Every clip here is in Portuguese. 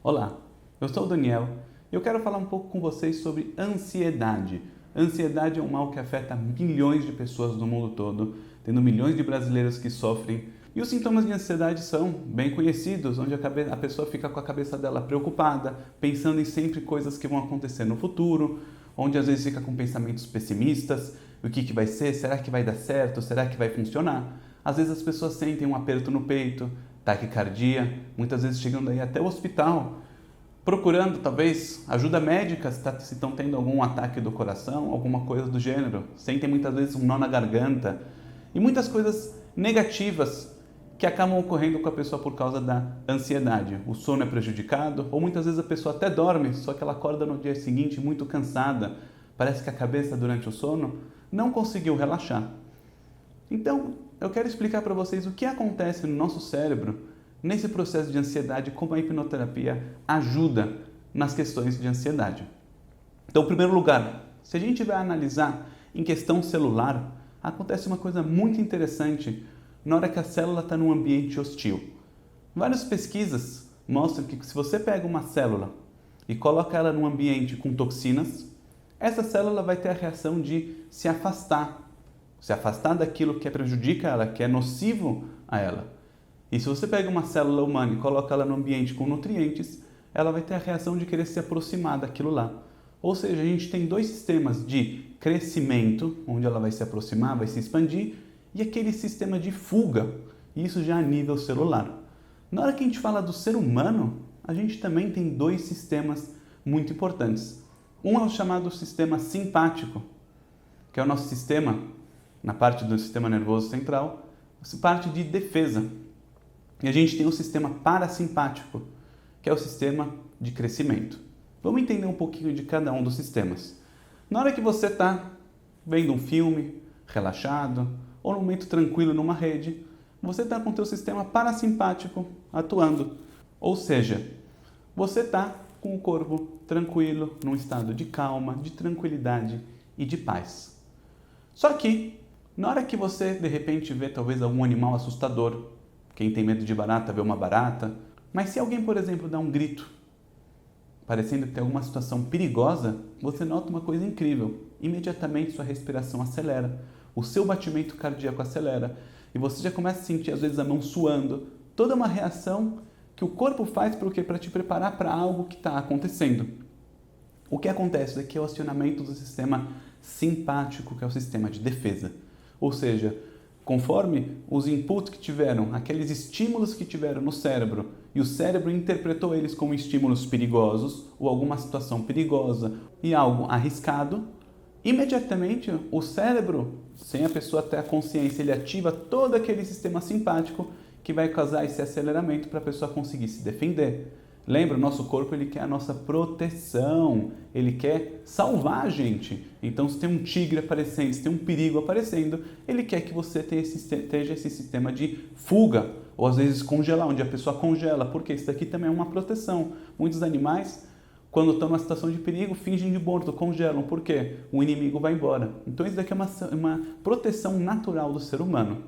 Olá, eu sou o Daniel e eu quero falar um pouco com vocês sobre ansiedade. Ansiedade é um mal que afeta milhões de pessoas no mundo todo, tendo milhões de brasileiros que sofrem. E os sintomas de ansiedade são bem conhecidos, onde a pessoa fica com a cabeça dela preocupada, pensando em sempre coisas que vão acontecer no futuro, onde às vezes fica com pensamentos pessimistas, o que vai ser, será que vai dar certo, será que vai funcionar? Às vezes as pessoas sentem um aperto no peito, taquicardia, muitas vezes chegam daí até o hospital, procurando talvez ajuda médica se estão tendo algum ataque do coração, alguma coisa do gênero. Sentem muitas vezes um nó na garganta e muitas coisas negativas que acabam ocorrendo com a pessoa por causa da ansiedade. O sono é prejudicado ou muitas vezes a pessoa até dorme, só que ela acorda no dia seguinte muito cansada. Parece que a cabeça durante o sono não conseguiu relaxar. Então, eu quero explicar para vocês o que acontece no nosso cérebro nesse processo de ansiedade, como a hipnoterapia ajuda nas questões de ansiedade. Então, em primeiro lugar, se a gente vai analisar em questão celular, acontece uma coisa muito interessante na hora que a célula está num ambiente hostil. Várias pesquisas mostram que se você pega uma célula e coloca ela num ambiente com toxinas, essa célula vai ter a reação de se afastar daquilo que prejudica ela, que é nocivo a ela. E se você pega uma célula humana e coloca ela no ambiente com nutrientes, ela vai ter a reação de querer se aproximar daquilo lá. Ou seja, a gente tem dois sistemas de crescimento, onde ela vai se aproximar, vai se expandir, e aquele sistema de fuga, isso já a nível celular. Na hora que a gente fala do ser humano, a gente também tem dois sistemas muito importantes. Um é o chamado sistema simpático, que é o nosso sistema, na parte do sistema nervoso central, parte de defesa. E a gente tem o sistema parasimpático, que é o sistema de crescimento. Vamos entender um pouquinho de cada um dos sistemas. Na hora que você está vendo um filme, relaxado, ou num momento tranquilo numa rede, você está com o seu sistema parasimpático atuando. Ou seja, você está com o corpo tranquilo, num estado de calma, de tranquilidade e de paz. Só que, na hora que você de repente vê talvez algum animal assustador, quem tem medo de barata vê uma barata, mas se alguém, por exemplo, dá um grito, parecendo ter alguma situação perigosa, você nota uma coisa incrível. Imediatamente sua respiração acelera, o seu batimento cardíaco acelera e você já começa a sentir às vezes a mão suando, toda uma reação que o corpo faz para te preparar para algo que está acontecendo. O que acontece aqui é o acionamento do sistema simpático, que é o sistema de defesa. Ou seja, conforme os inputs que tiveram, aqueles estímulos que tiveram no cérebro, e o cérebro interpretou eles como estímulos perigosos, ou alguma situação perigosa e algo arriscado, imediatamente o cérebro, sem a pessoa ter a consciência, ele ativa todo aquele sistema simpático que vai causar esse aceleramento para a pessoa conseguir se defender. Lembra, o nosso corpo ele quer a nossa proteção, ele quer salvar a gente. Então, se tem um tigre aparecendo, se tem um perigo aparecendo, ele quer que você tenha esse sistema de fuga, ou às vezes congelar, onde a pessoa congela, porque isso daqui também é uma proteção. Muitos animais, quando estão numa situação de perigo, fingem de morto, congelam, porque o inimigo vai embora. Então, isso daqui é uma proteção natural do ser humano.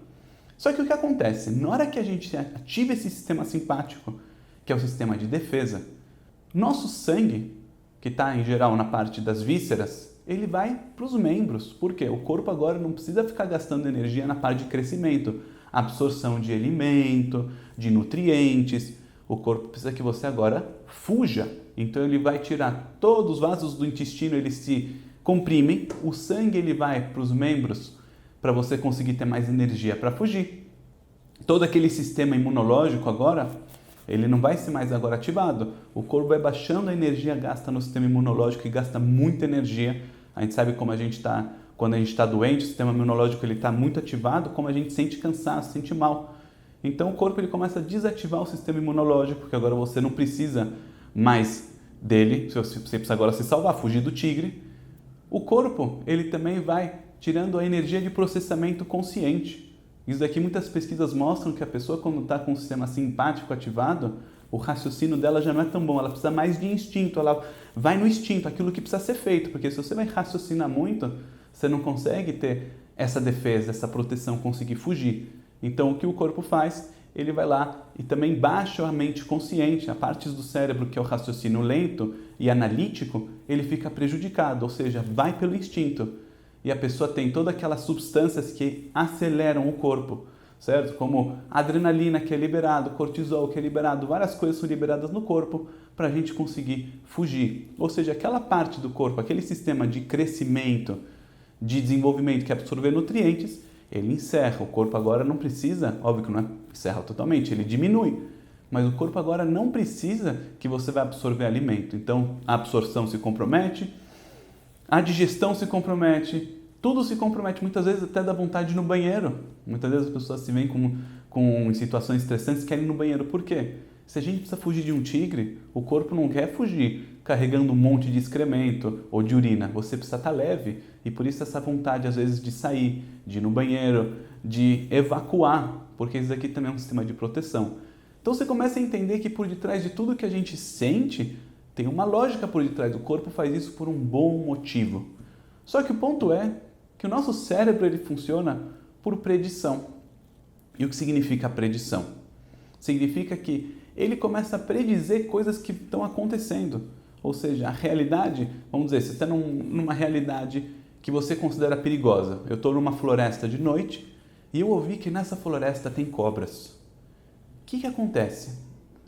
Só que o que acontece? Na hora que a gente ativa esse sistema simpático, que é o sistema de defesa, nosso sangue, que está em geral na parte das vísceras, ele vai para os membros. Por quê? O corpo agora não precisa ficar gastando energia na parte de crescimento, absorção de alimento, de nutrientes. O corpo precisa que você agora fuja. Então ele vai tirar todos os vasos do intestino, eles se comprimem, o sangue ele vai para os membros para você conseguir ter mais energia para fugir. Todo aquele sistema imunológico agora, ele não vai ser mais agora ativado. O corpo vai baixando a energia gasta no sistema imunológico, que gasta muita energia. A gente sabe como a gente está, quando a gente está doente, o sistema imunológico está muito ativado, como a gente sente cansaço, sente mal. Então o corpo ele começa a desativar o sistema imunológico, porque agora você não precisa mais dele, você precisa agora se salvar, fugir do tigre. O corpo ele também vai tirando a energia de processamento consciente. Isso daqui muitas pesquisas mostram que a pessoa quando está com o sistema simpático ativado, o raciocínio dela já não é tão bom, ela precisa mais de instinto, ela vai no instinto, aquilo que precisa ser feito, porque se você vai raciocinar muito, você não consegue ter essa defesa, essa proteção, conseguir fugir. Então o que o corpo faz? ele vai lá e também baixa a mente consciente, a parte do cérebro que é o raciocínio lento e analítico, ele fica prejudicado, ou seja, vai pelo instinto. E a pessoa tem todas aquelas substâncias que aceleram o corpo, certo? Como adrenalina que é liberado, cortisol que é liberado, várias coisas são liberadas no corpo para a gente conseguir fugir. Ou seja, aquela parte do corpo, aquele sistema de crescimento, de desenvolvimento que é absorver nutrientes, ele encerra. O corpo agora não precisa, óbvio que não encerra totalmente, ele diminui. Mas o corpo agora não precisa que você vai absorver alimento. Então, a absorção se compromete, a digestão se compromete, tudo se compromete. Muitas vezes até dá vontade de ir no banheiro. Muitas vezes as pessoas se veem em situações estressantes e querem ir no banheiro. Por quê? Se a gente precisa fugir de um tigre, o corpo não quer fugir carregando um monte de excremento ou de urina. Você precisa estar leve e por isso essa vontade às vezes de sair, de ir no banheiro, de evacuar, porque isso aqui também é um sistema de proteção. Então você começa a entender que por detrás de tudo que a gente sente, tem uma lógica por detrás. O corpo faz isso por um bom motivo. Só que o ponto é que o nosso cérebro ele funciona por predição. E o que significa predição? Significa que ele começa a predizer coisas que estão acontecendo. Ou seja, a realidade, vamos dizer, você está numa realidade que você considera perigosa. Eu estou numa floresta de noite e eu ouvi que nessa floresta tem cobras. O que acontece?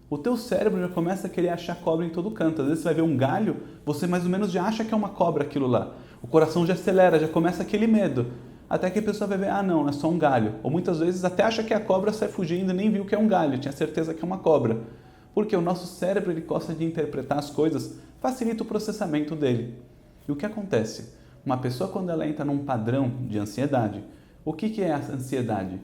O teu cérebro já começa a querer achar cobra em todo canto. Às vezes você vai ver um galho, você mais ou menos já acha que é uma cobra aquilo lá. O coração já acelera, já começa aquele medo. Até que a pessoa vai ver, não, é só um galho. Ou muitas vezes até acha que a cobra sai fugindo e nem viu que é um galho, tinha certeza que é uma cobra. Porque o nosso cérebro ele gosta de interpretar as coisas, facilita o processamento dele. E o que acontece? Uma pessoa quando ela entra num padrão de ansiedade, o que é a ansiedade?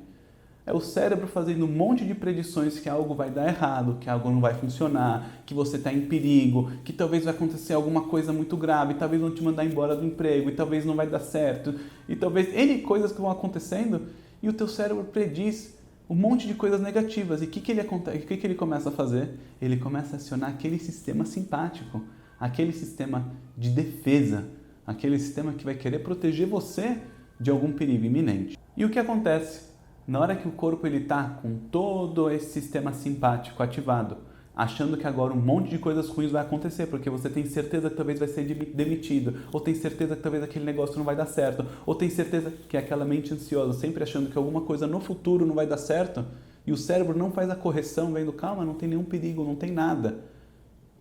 É o cérebro fazendo um monte de predições que algo vai dar errado, que algo não vai funcionar, que você está em perigo, que talvez vai acontecer alguma coisa muito grave, talvez vão te mandar embora do emprego, e talvez não vai dar certo, e talvez N coisas que vão acontecendo, e o teu cérebro prediz um monte de coisas negativas. E o que ele começa a fazer? Ele começa a acionar aquele sistema simpático, aquele sistema de defesa, aquele sistema que vai querer proteger você de algum perigo iminente. E o que acontece? Na hora que o corpo está com todo esse sistema simpático ativado, achando que agora um monte de coisas ruins vai acontecer, porque você tem certeza que talvez vai ser demitido, ou tem certeza que talvez aquele negócio não vai dar certo, ou tem certeza que é aquela mente ansiosa, sempre achando que alguma coisa no futuro não vai dar certo, e o cérebro não faz a correção, vendo, calma, não tem nenhum perigo, não tem nada.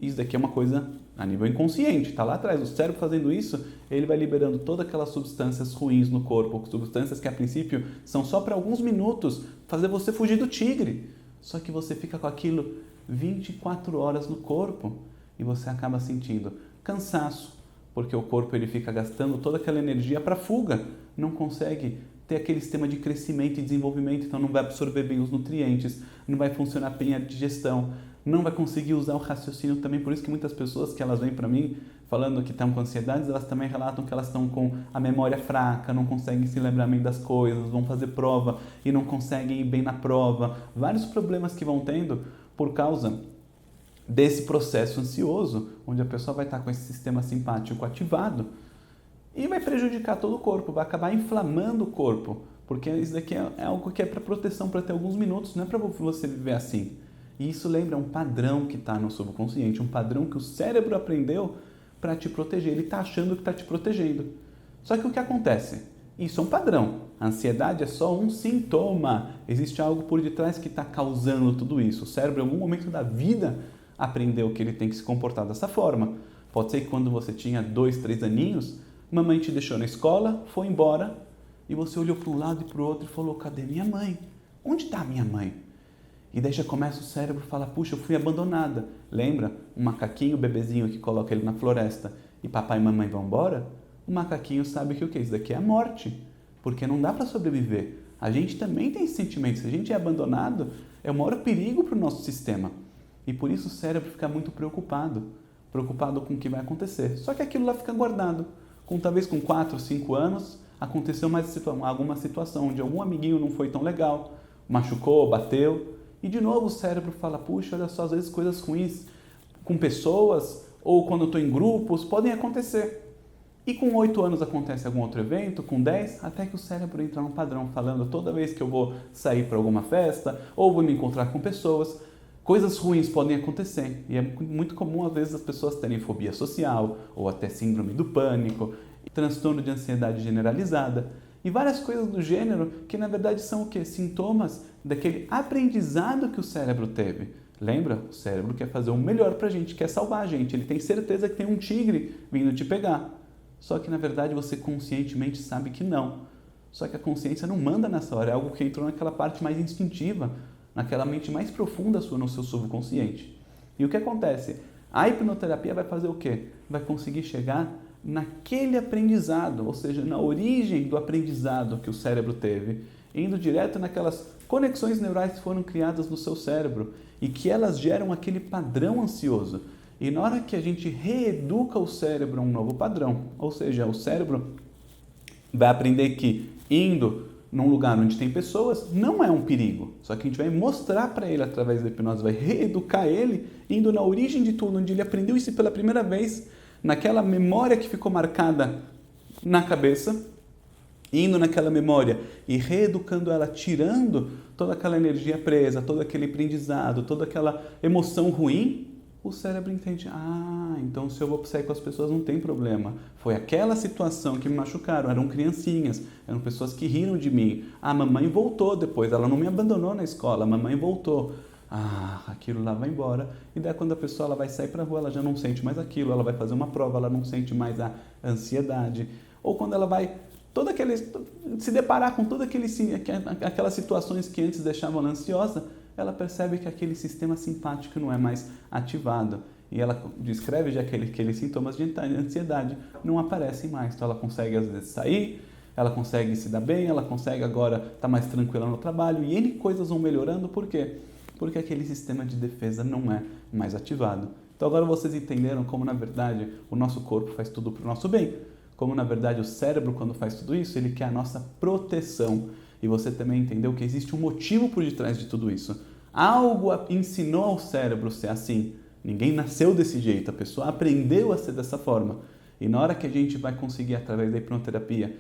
Isso daqui é uma coisa a nível inconsciente, está lá atrás. O cérebro fazendo isso, ele vai liberando todas aquelas substâncias ruins no corpo, substâncias que a princípio são só para alguns minutos, fazer você fugir do tigre. Só que você fica com aquilo 24 horas no corpo e você acaba sentindo cansaço, porque o corpo ele fica gastando toda aquela energia para fuga, não consegue ter aquele sistema de crescimento e desenvolvimento, então não vai absorver bem os nutrientes, não vai funcionar bem a digestão, não vai conseguir usar o raciocínio também. Por isso que muitas pessoas que elas vêm para mim falando que estão com ansiedades, elas também relatam que elas estão com a memória fraca, não conseguem se lembrar bem das coisas, vão fazer prova e não conseguem ir bem na prova. Vários problemas que vão tendo por causa desse processo ansioso, onde a pessoa vai estar com esse sistema simpático ativado e vai prejudicar todo o corpo, vai acabar inflamando o corpo, porque isso daqui é algo que é para proteção, para ter alguns minutos, não é para você viver assim. E isso lembra um padrão que está no subconsciente, um padrão que o cérebro aprendeu para te proteger. Ele está achando que está te protegendo. Só que o que acontece? Isso é um padrão. A ansiedade é só um sintoma. Existe algo por detrás que está causando tudo isso. O cérebro, em algum momento da vida, aprendeu que ele tem que se comportar dessa forma. Pode ser que quando você tinha 2, 3 aninhos, mamãe te deixou na escola, foi embora, e você olhou para um lado e para o outro e falou, cadê minha mãe? Onde está minha mãe? E daí já começa o cérebro a falar, puxa, eu fui abandonada. Lembra? Um macaquinho, o bebezinho que coloca ele na floresta e papai e mamãe vão embora? O macaquinho sabe que o que? Isso daqui é a morte, porque não dá para sobreviver. A gente também tem esse sentimento. Se a gente é abandonado, é o maior perigo para o nosso sistema. E por isso o cérebro fica muito preocupado com o que vai acontecer. Só que aquilo lá fica guardado. Talvez com 4, 5 anos, aconteceu alguma situação onde algum amiguinho não foi tão legal, machucou, bateu. E de novo o cérebro fala, puxa, olha só, às vezes coisas ruins com pessoas ou quando eu estou em grupos podem acontecer. E com 8 anos acontece algum outro evento, com 10, até que o cérebro entra num padrão, falando toda vez que eu vou sair para alguma festa ou vou me encontrar com pessoas, coisas ruins podem acontecer. E é muito comum, às vezes, as pessoas terem fobia social ou até síndrome do pânico, transtorno de ansiedade generalizada e várias coisas do gênero que, na verdade, são o quê? Sintomas daquele aprendizado que o cérebro teve. Lembra? O cérebro quer fazer o melhor para a gente, quer salvar a gente. Ele tem certeza que tem um tigre vindo te pegar. Só que, na verdade, você conscientemente sabe que não. Só que a consciência não manda nessa hora, é algo que entrou naquela parte mais instintiva, naquela mente mais profunda sua, no seu subconsciente. E o que acontece? A hipnoterapia vai fazer o quê? Vai conseguir chegar naquele aprendizado, ou seja, na origem do aprendizado que o cérebro teve, indo direto naquelas conexões neurais que foram criadas no seu cérebro e que elas geram aquele padrão ansioso. E na hora que a gente reeduca o cérebro a um novo padrão, ou seja, o cérebro vai aprender que indo num lugar onde tem pessoas não é um perigo, só que a gente vai mostrar para ele através da hipnose, vai reeducar ele indo na origem de tudo, onde ele aprendeu isso pela primeira vez, naquela memória que ficou marcada na cabeça, indo naquela memória e reeducando ela, tirando toda aquela energia presa, todo aquele aprendizado, toda aquela emoção ruim, o cérebro entende, então se eu vou sair com as pessoas não tem problema. Foi aquela situação que me machucaram, eram criancinhas, eram pessoas que riram de mim. A mamãe voltou depois, ela não me abandonou na escola, a mamãe voltou. Aquilo lá vai embora. E daí quando a pessoa ela vai sair para a rua, ela já não sente mais aquilo, ela vai fazer uma prova, ela não sente mais a ansiedade. Ou quando ela vai se deparar com aquelas situações que antes deixavam ela ansiosa, ela percebe que aquele sistema simpático não é mais ativado. E ela descreve já que aqueles sintomas de ansiedade não aparecem mais. Então ela consegue às vezes sair, ela consegue se dar bem, ela consegue agora estar mais tranquila no trabalho e N coisas vão melhorando. Por quê? Porque aquele sistema de defesa não é mais ativado. Então agora vocês entenderam como na verdade o nosso corpo faz tudo para o nosso bem. Como na verdade o cérebro quando faz tudo isso, ele quer a nossa proteção. E você também entendeu que existe um motivo por detrás de tudo isso. Algo ensinou ao cérebro ser assim. Ninguém nasceu desse jeito, a pessoa aprendeu a ser dessa forma. E na hora que a gente vai conseguir, através da hipnoterapia,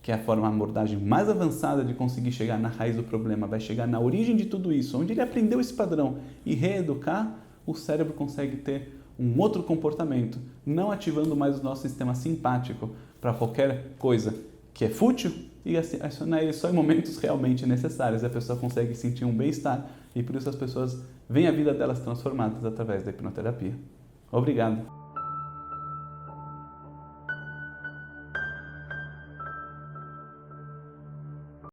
que é a abordagem mais avançada de conseguir chegar na raiz do problema, vai chegar na origem de tudo isso, onde ele aprendeu esse padrão e reeducar, o cérebro consegue ter um outro comportamento, não ativando mais o nosso sistema simpático para qualquer coisa que é fútil e acionar ele só em momentos realmente necessários. A pessoa consegue sentir um bem-estar e por isso as pessoas veem a vida delas transformadas através da hipnoterapia. Obrigado!